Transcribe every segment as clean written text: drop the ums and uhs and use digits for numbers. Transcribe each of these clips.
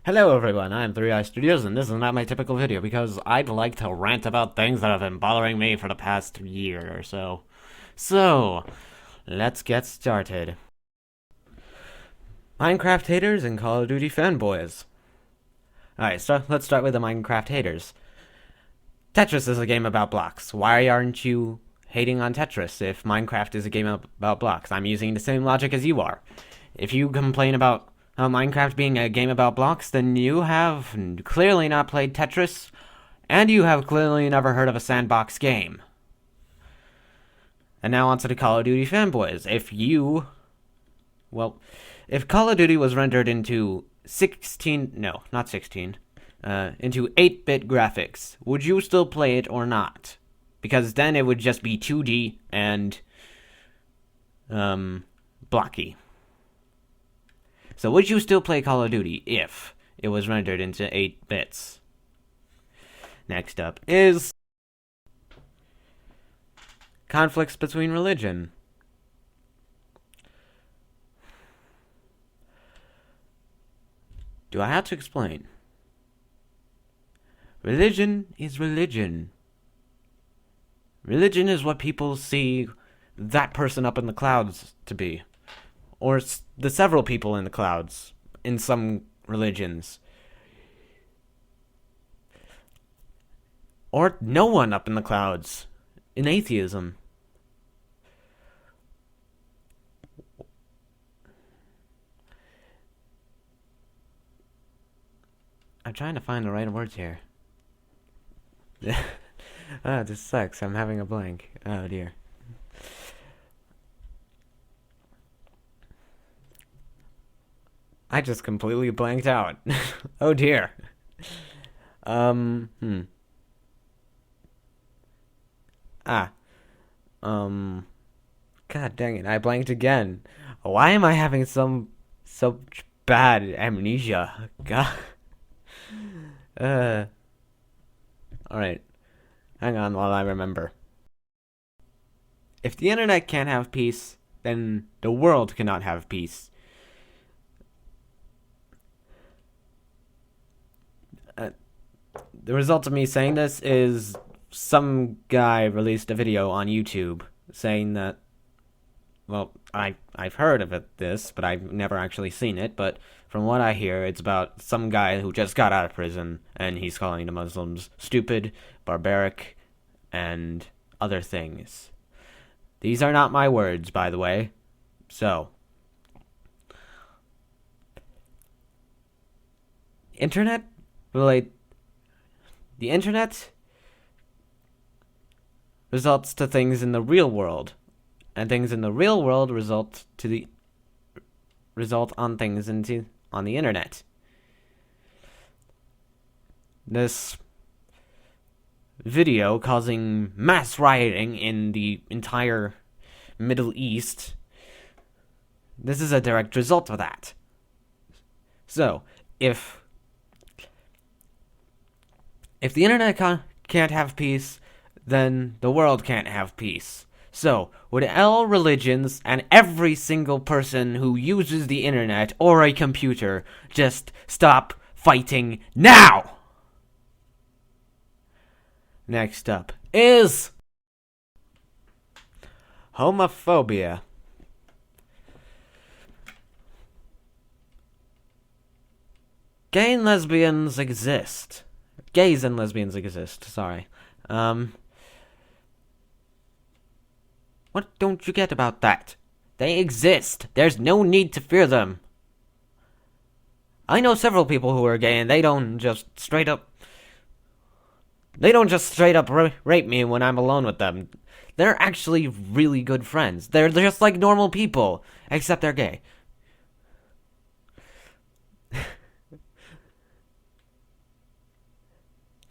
Hello everyone, I'm 3i Studios, and this is not my typical video because I'd like to rant about things that have been bothering me for the past year or so. So, let's get started. Minecraft haters and Call of Duty fanboys. Alright, so let's start with the Minecraft haters. Tetris is a game about blocks. Why aren't you hating on Tetris if Minecraft is a game about blocks? I'm using the same logic as you are. If you complain about Minecraft being a game about blocks, then you have clearly not played Tetris, and you have clearly never heard of a sandbox game. And now onto the Call of Duty fanboys. If Call of Duty was rendered into into 8-bit graphics, would you still play it or not? Because then it would just be 2D and, blocky. So would you still play Call of Duty if it was rendered into 8 bits? Next up is conflicts between religion. Do I have to explain? Religion is religion. Religion is what people see that person up in the clouds to be. Or the several people in the clouds in some religions. Or no one up in the clouds in atheism. I'm trying to find the right words here. This sucks. I'm having a blank. Oh dear. I just completely blanked out. Oh dear. Um, hmm. Ah. God dang it, I blanked again. Why am I having so bad amnesia? God. Uh. Alright. Hang on while I remember. If the internet can't have peace, then the world cannot have peace. The result of me saying this is some guy released a video on YouTube saying that, well, I've heard of this, but I've never actually seen it, but from what I hear, it's about some guy who just got out of prison, and he's calling the Muslims stupid, barbaric, and other things. These are not my words, by the way. So, internet relate the internet results to things in the real world, and things in the real world result on things on the internet. This video causing mass rioting in the entire Middle East. This is a direct result of that. So, if the internet can't have peace, then the world can't have peace. So, would all religions and every single person who uses the internet or a computer just stop fighting now? Next up is homophobia. Gays and lesbians exist, sorry. What don't you get about that? They exist. There's no need to fear them. I know several people who are gay and they don't just straight up rape me when I'm alone with them. They're actually really good friends. They're just like normal people, except they're gay.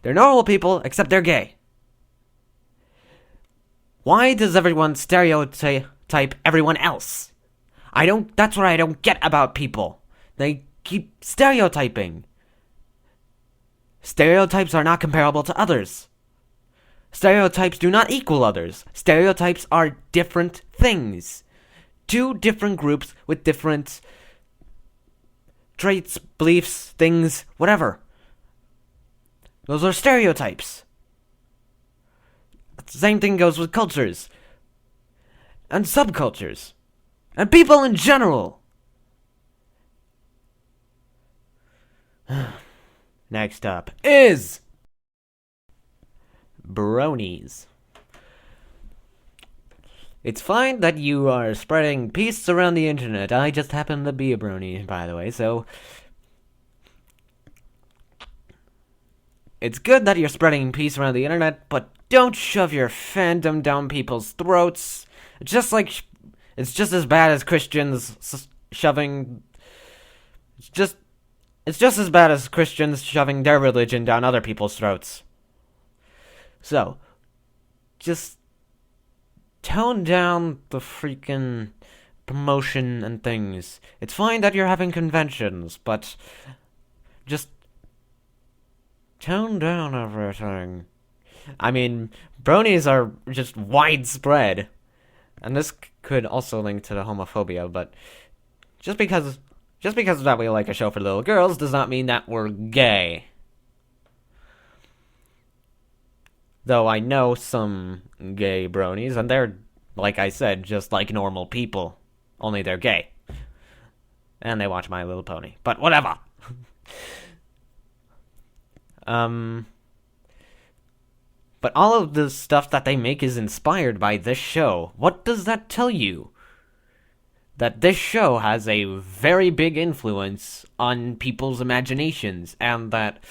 They're normal people, except they're gay. Why does everyone stereotype everyone else? That's what I don't get about people. They keep stereotyping. Stereotypes are not comparable to others. Stereotypes do not equal others. Stereotypes are different things. Two different groups with different traits, beliefs, things, whatever. Those are stereotypes. The same thing goes with cultures. And subcultures. And people in general. Next up is Bronies. It's fine that you are spreading peace around the internet. I just happen to be a brony, by the way, so it's good that you're spreading peace around the internet, but don't shove your fandom down people's throats. It's just as bad as Christians shoving. It's just as bad as Christians shoving their religion down other people's throats. So, just tone down the freaking promotion and things. It's fine that you're having conventions, but just tone down everything. I mean, bronies are just widespread. And this could also link to the homophobia, but just because that we like a show for little girls does not mean that we're gay. Though I know some gay bronies, and they're, like I said, just like normal people. Only they're gay. And they watch My Little Pony. But whatever. But all of the stuff that they make is inspired by this show. What does that tell you? That this show has a very big influence on people's imaginations, and that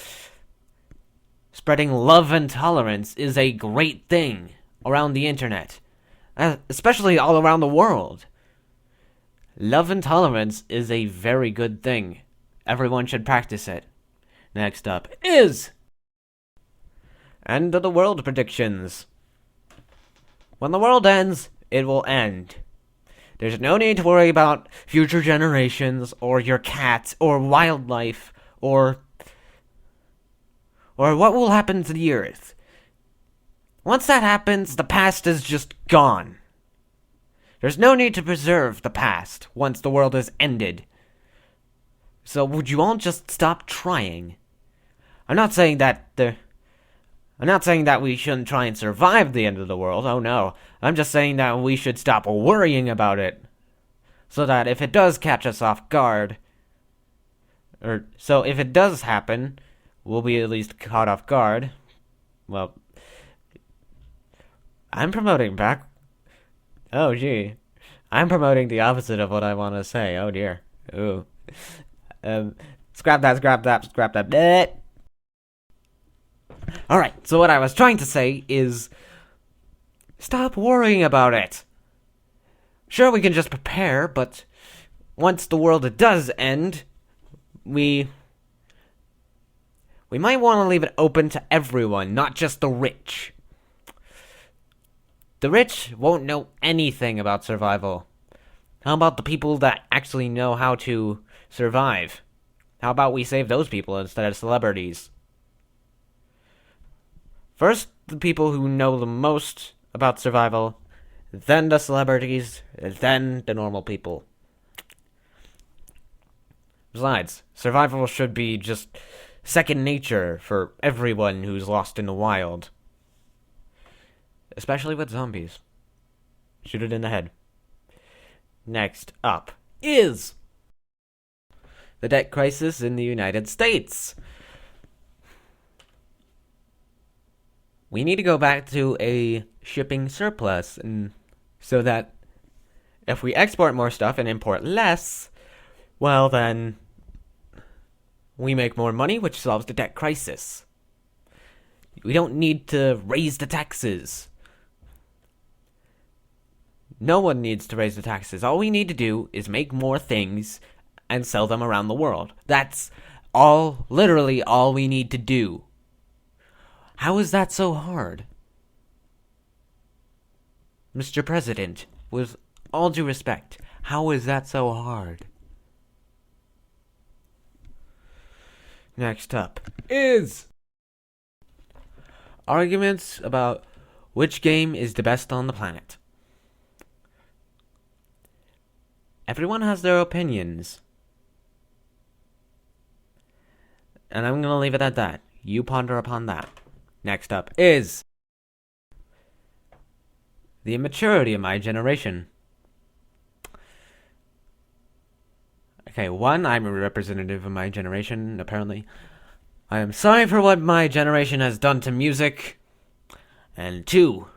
spreading love and tolerance is a great thing around the internet, especially all around the world. Love and tolerance is a very good thing. Everyone should practice it. Next up is End of the World predictions. When the world ends, it will end. There's no need to worry about future generations, or your cat, or wildlife, or what will happen to the Earth. Once that happens, the past is just gone. There's no need to preserve the past once the world is ended. So would you all just stop trying? I'm not saying that we shouldn't try and survive the end of the world. Oh no. I'm just saying that we should stop worrying about it. So that if it does catch us off guard, so if it does happen, we'll be at least caught off guard. Well, I'm promoting the opposite of what I want to say. Oh dear. Ooh. Scrap that. Bleh. Alright, so what I was trying to say is, stop worrying about it. Sure, we can just prepare, but once the world does end, we might want to leave it open to everyone, not just the rich. The rich won't know anything about survival. How about the people that actually know how to survive? How about we save those people instead of celebrities? First, the people who know the most about survival, then the celebrities, then the normal people. Besides, survival should be just second nature for everyone who's lost in the wild. Especially with zombies. Shoot it in the head. Next up is the debt crisis in the United States. We need to go back to a shipping surplus, and so that if we export more stuff and import less, well then we make more money, which solves the debt crisis. We don't need to raise the taxes. No one needs to raise the taxes. All we need to do is make more things and sell them around the world. That's literally all we need to do. How is that so hard? Mr. President, with all due respect, how is that so hard? Next up is arguments about which game is the best on the planet. Everyone has their opinions. And I'm gonna leave it at that. You ponder upon that. Next up is the immaturity of my generation. Okay, one, I'm a representative of my generation, apparently. I am sorry for what my generation has done to music. And two,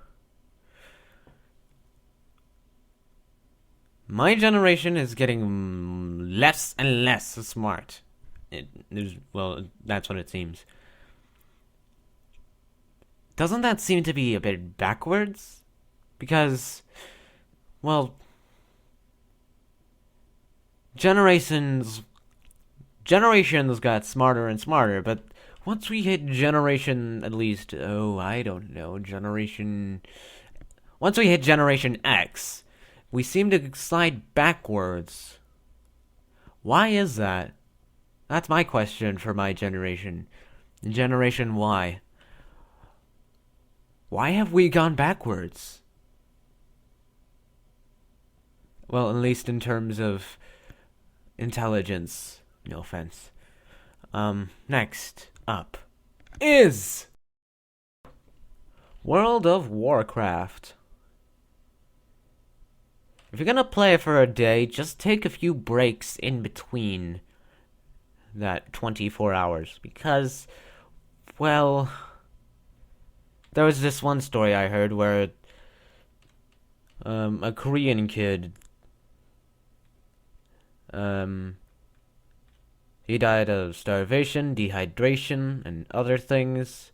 my generation is getting less and less smart. Well, that's what it seems. Doesn't that seem to be a bit backwards? Because, well, generations got smarter and smarter, but once we hit generation, at least, I don't know, once we hit generation X, we seem to slide backwards. Why is that? That's my question for my generation. Generation Y. Why have we gone backwards? Well, at least in terms of intelligence. No offense. Next up is World of Warcraft. If you're gonna play it for a day, just take a few breaks in between that 24 hours. Because, well, there was this one story I heard where a Korean kid, he died of starvation, dehydration, and other things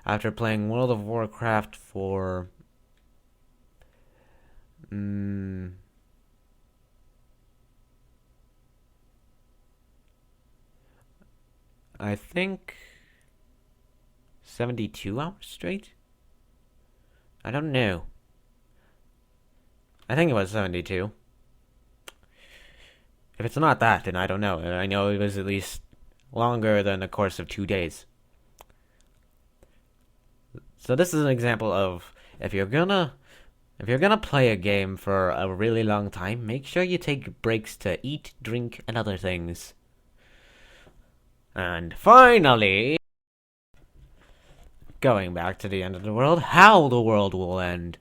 after playing World of Warcraft for I think 72 hours straight? I don't know. I think it was 72. If it's not that, then I don't know. I know it was at least longer than the course of 2 days. So this is an example of if you're gonna play a game for a really long time, make sure you take breaks to eat, drink, and other things. And finally, going back to the end of the world, how the world will end.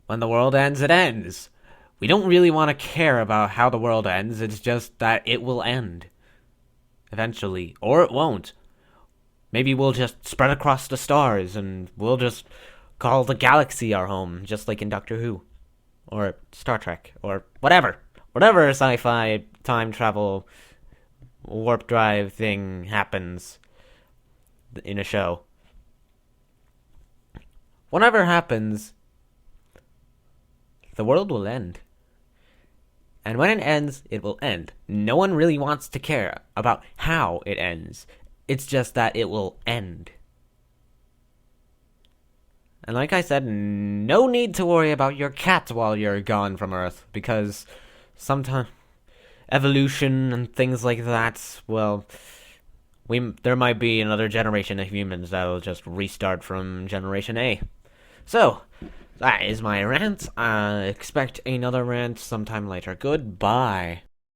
When the world ends, it ends. We don't really want to care about how the world ends, it's just that it will end. Eventually. Or it won't. Maybe we'll just spread across the stars and we'll just call the galaxy our home, just like in Doctor Who. Or Star Trek. Or whatever. Whatever sci-fi time travel warp drive thing happens in a show. Whatever happens, the world will end. And when it ends, it will end. No one really wants to care about how it ends. It's just that it will end. And like I said, no need to worry about your cat while you're gone from Earth, because sometimes evolution and things like that, well, there might be another generation of humans that'll just restart from Generation A. So, that is my rant. Expect another rant sometime later. Goodbye.